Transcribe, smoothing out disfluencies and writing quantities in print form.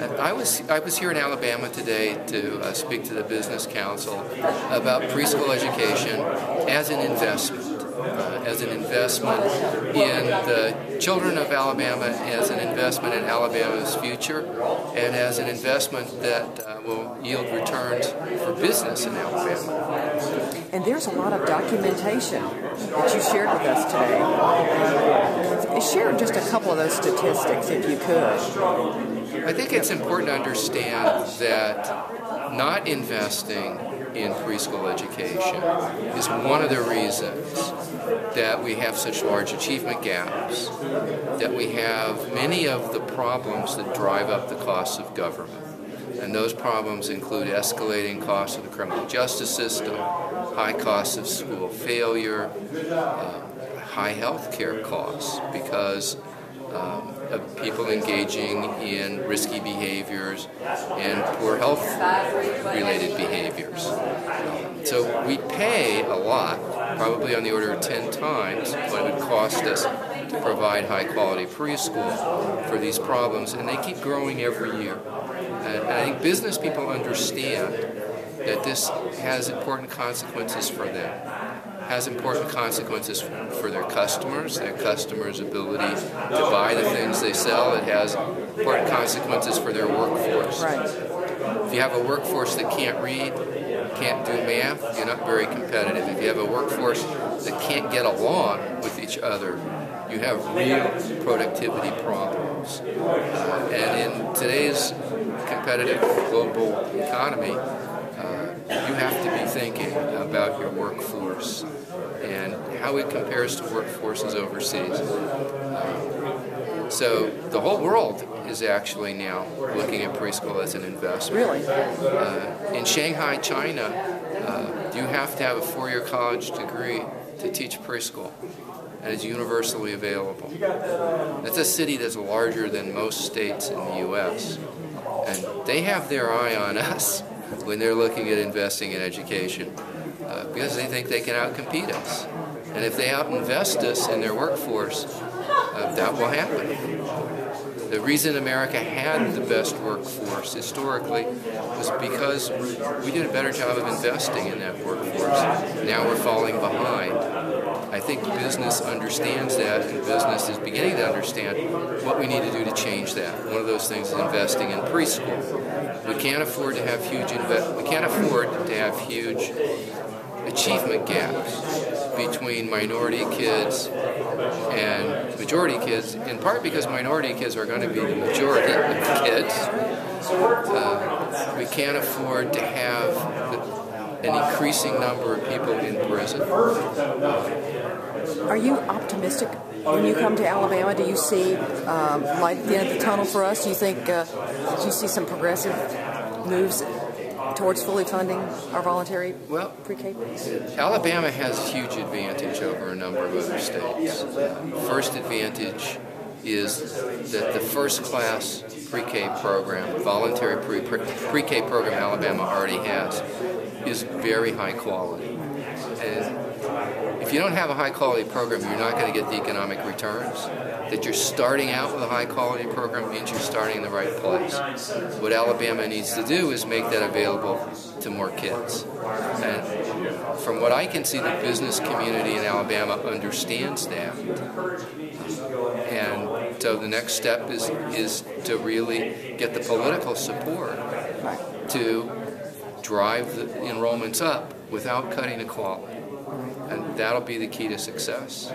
I was here in Alabama today to speak to the Business Council about preschool education as an investment. As an investment in the children of Alabama, as an investment in Alabama's future, and as an investment that will yield returns for business in Alabama. And there's a lot of documentation that you shared with us today. Share just a couple of those statistics, if you could. I think it's important to understand that not investing in preschool education is one of the reasons that we have such large achievement gaps, that we have many of the problems that drive up the costs of government. And those problems include escalating costs of the criminal justice system, high costs of school failure, high health care costs because of people engaging in risky behaviors and poor health-related behaviors. So we pay a lot, probably on the order of 10 times what it would cost us to provide high-quality preschool for these problems, and they keep growing every year. And I think business people understand that this has important consequences for them. Has important consequences for their customers' ability to buy the things they sell. It has important consequences for their workforce. Right. If you have a workforce that can't read, can't do math, you're not very competitive. If you have a workforce that can't get along with each other, you have real productivity problems. And in today's competitive global economy, you have to be thinking about your workforce and how it compares to workforces overseas. So the whole world is actually now looking at preschool as an investment. Really? In Shanghai, China, you have to have a 4-year college degree to teach preschool, and it's universally available. That's a city that's larger than most states in the U.S., and they have their eye on us when they're looking at investing in education because they think they can outcompete us. And if they outinvest us in their workforce, that will happen. The reason America had the best workforce historically was because we did a better job of investing in that workforce. Now we're falling behind. I think business understands that, and business is beginning to understand what we need to do to change that. One of those things is investing in preschool. We can't afford to have huge achievement gaps between minority kids and majority kids, in part because minority kids are going to be the majority of kids. We can't afford to have an increasing number of people in prison. Are you optimistic when you come to Alabama? Do you see light at the end of the tunnel for us? Do you think do you see some progressive moves towards fully funding our voluntary pre-K? Alabama has a huge advantage over a number of other states. First advantage is that the first-class pre-K program, voluntary pre-K program Alabama already has, is very high quality. And if you don't have a high-quality program, you're not going to get the economic returns. That you're starting out with a high-quality program means you're starting in the right place. What Alabama needs to do is make that available to more kids. And from what I can see, the business community in Alabama understands that. And so the next step is to really get the political support to drive the enrollments up without cutting the quality. And that'll be the key to success.